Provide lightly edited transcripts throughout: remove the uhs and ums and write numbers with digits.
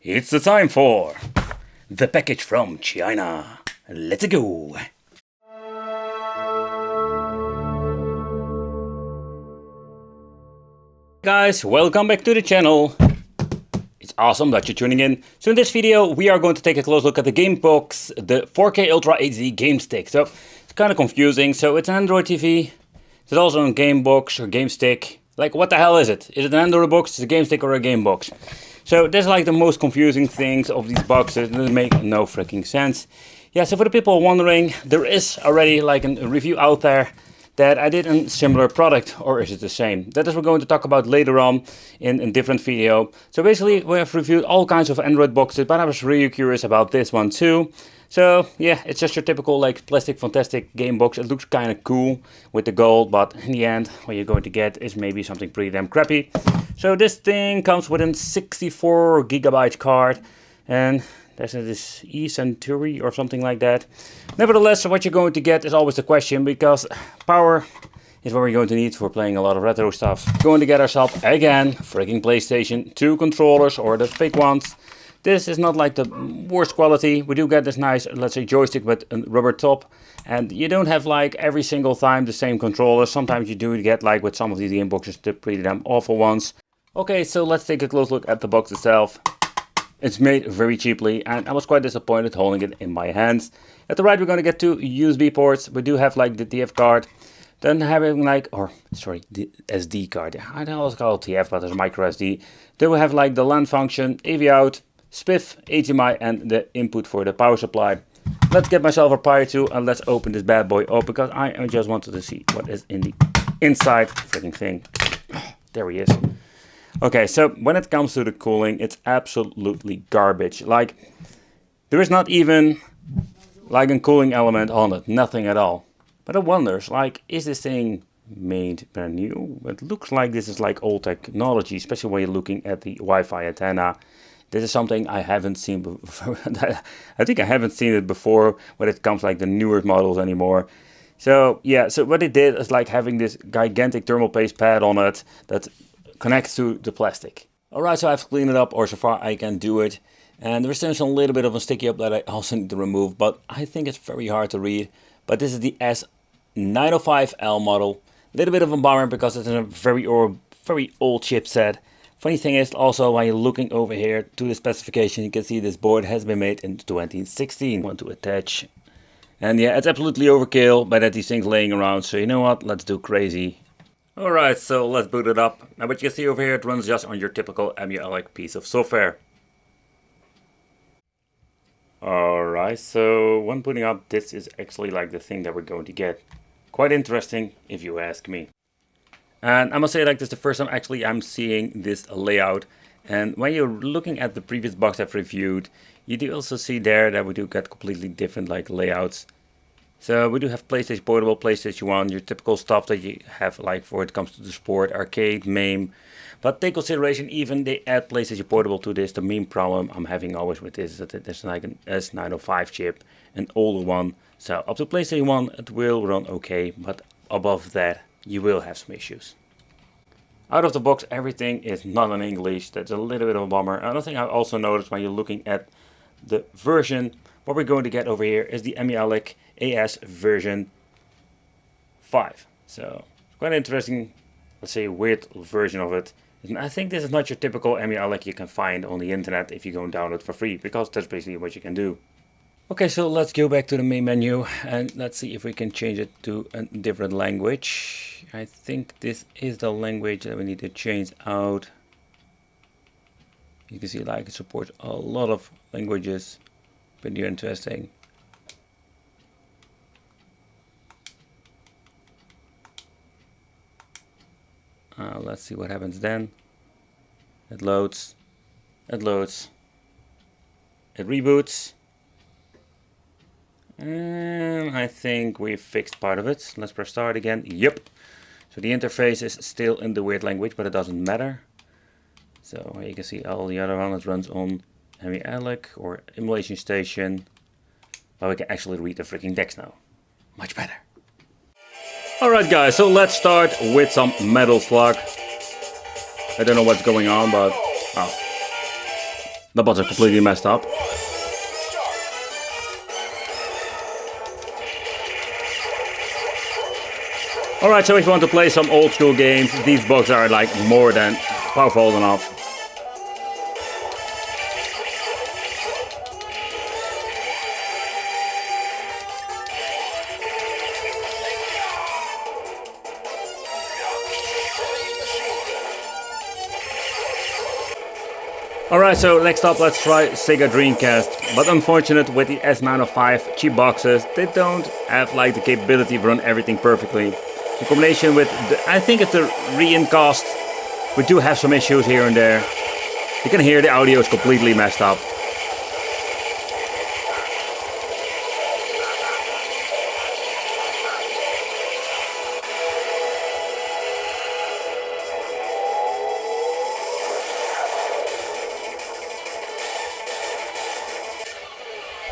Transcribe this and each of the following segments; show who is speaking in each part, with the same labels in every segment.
Speaker 1: It's the time for the package from China. Let's go. Guys, welcome back to the channel. It's awesome that you're tuning in. So in this video we are going to take a close look at the Gamebox, the 4K Ultra HD Game Stick. So it's kind of confusing. So it's an Android TV. Is it also a Gamebox or Game Stick? Like, what the hell is it? Is it an Android box, is it a Game Stick or a Gamebox? So this is like the most confusing things of these boxes. They make no freaking sense. Yeah, so for the people wondering, there is already like a review out there that I did a similar product, or is it the same? That is what we're going to talk about later on in a different video. So basically we have reviewed all kinds of Android boxes, but I was really curious about this one too. So yeah, it's just your typical like plastic fantastic game box. It looks kind of cool with the gold, but in the end what you're going to get is maybe something pretty damn crappy. So this thing comes with a 64 gigabyte card, and there's this e-Century or something like that. Nevertheless, what you're going to get is always the question, because power is what we're going to need for playing a lot of retro stuff. We're going to get ourselves again freaking PlayStation 2 controllers, or the fake ones. This is not like the worst quality. We do get this nice, let's say, joystick with a rubber top, and you don't have like every single time the same controller. Sometimes you do get, like with some of these game boxes, the pretty damn awful ones. Okay, so let's take a close look at the box itself. It's made very cheaply, and I was quite disappointed holding it in my hands. At the right, we're going to get two USB ports. We do have like the TF card. Then having like, the SD card. I don't always call it TF, but it's micro SD. Then we have like the LAN function, AV out, SPIF, HDMI, and the input for the power supply. Let's get myself a Pi 2 and let's open this bad boy up, because I just wanted to see what is in the inside freaking thing. There he is. Okay, so when it comes to the cooling, it's absolutely garbage. Like, there is not even like a cooling element on it, nothing at all. But I wonder, like, is this thing made brand new? It looks like this is like old technology, especially when you're looking at the Wi-Fi antenna. This is something I haven't seen before. I think I haven't seen it before when it comes like the newer models anymore. So yeah, so what it did is like having this gigantic thermal paste pad on it that connects to the plastic. Alright, so I've cleaned it up, or so far I can do it. And there's still a little bit of a sticky up that I also need to remove, but I think it's very hard to read. But this is the S905L model. A little bit of a bummer because it's a very old chipset. Funny thing is also, when you're looking over here to the specification, you can see this board has been made in 2016. Want to attach. And yeah, it's absolutely overkill by that these things laying around. So you know what, let's do crazy. Alright, so let's boot it up. Now what you can see over here, it runs just on your typical Emulation piece of software. Alright, so when booting up, this is actually like the thing that we're going to get. Quite interesting, if you ask me. And I must say, like, this is the first time actually I'm seeing this layout. And when you're looking at the previous box I've reviewed, you do also see there that we do get completely different like layouts. So we do have PlayStation Portable, PlayStation 1, your typical stuff that you have like for it comes to the sport, arcade, MAME. But take consideration, even they add PlayStation Portable to this. The main problem I'm having always with this is that there's like an S905 chip, an older one. So up to PlayStation 1 it will run okay, but above that you will have some issues. Out of the box everything is not in English. That's a little bit of a bummer. Another thing I also noticed when you're looking at the version, what we're going to get over here is the Emulation AS version 5. So quite interesting, let's say weird version of it. And I think this is not your typical Emulation you can find on the internet if you go and download for free, because that's basically what you can do. Okay, so let's go back to the main menu and let's see if we can change it to a different language. I think this is the language that we need to change out. You can see like it supports a lot of languages. Pretty interesting. Let's see what happens then. It loads. It loads. It reboots. And I think we fixed part of it. Let's press start again. Yep. So the interface is still in the weird language, but it doesn't matter. So you can see all the other one that runs on Emulation or Emulation Station. But we can actually read the freaking text now. Much better. Alright guys, so let's start with some Metal Slug. I don't know what's going on, but oh. The buttons are completely messed up. Alright, so if you want to play some old school games, these boxes are like more than powerful enough. Alright, so next up let's try Sega Dreamcast, but unfortunate with the S905 cheap boxes, they don't have like the capability to run everything perfectly. In combination with, I think it's the re-encast, we do have some issues here and there. You can hear the audio is completely messed up.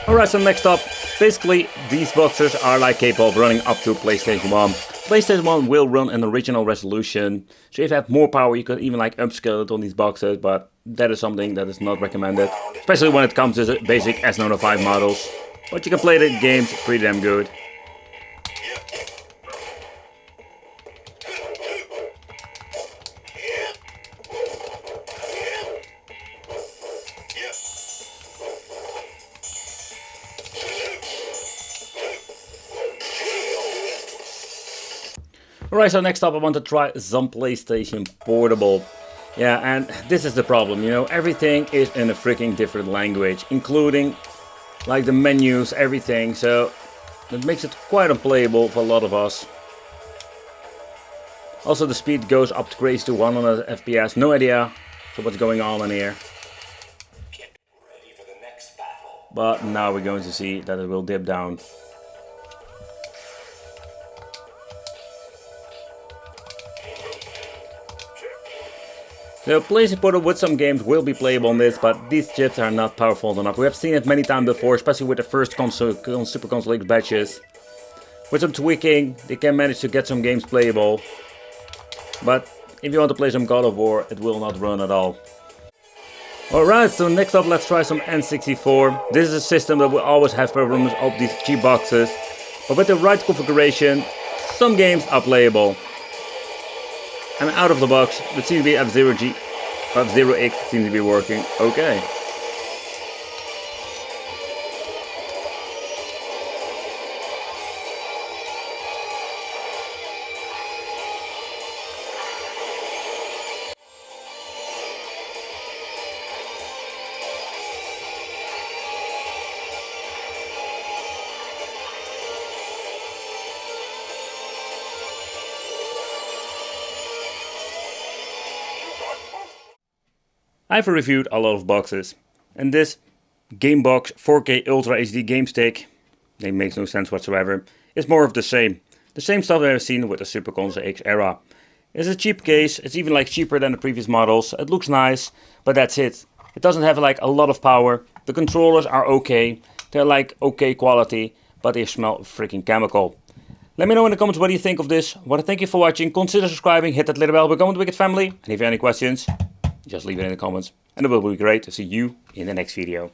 Speaker 1: Alright, so next up, basically these boxes are like capable of running up to PlayStation 1. PlayStation 1 will run an original resolution, so if you have more power you could even like upscale it on these boxes, but that is something that is not recommended, especially when it comes to the basic S905 models. But you can play the games pretty damn good. Alright, so next up I want to try some PlayStation Portable. Yeah, and this is the problem, you know, everything is in a freaking different language, including like the menus, everything, so that makes it quite unplayable for a lot of us. Also the speed goes up to crazy to 100 FPS, no idea what's going on in here. But now we're going to see that it will dip down. The PlayStation Portable with some games will be playable on this, but these chips are not powerful enough. We have seen it many times before, especially with the first Super Console X batches. With some tweaking, they can manage to get some games playable. But if you want to play some God of War, it will not run at all. Alright, so next up let's try some N64. This is a system that will always have problems of these cheap boxes. But with the right configuration, some games are playable. And out of the box, it seems to be F-Zero X seems to be working okay. I've reviewed a lot of boxes, and this Gamebox 4K Ultra HD game stick, it makes no sense whatsoever, is more of the same. The same stuff that I've seen with the Super Console X era. It's a cheap case, it's even like cheaper than the previous models, it looks nice, but that's it. It doesn't have like a lot of power, the controllers are okay, they're like okay quality, but they smell freaking chemical. Let me know in the comments what you think of this. I want to thank you for watching, consider subscribing, hit that little bell, become the Wicked family, and if you have any questions, just leave it in the comments, and it will be great to see you in the next video.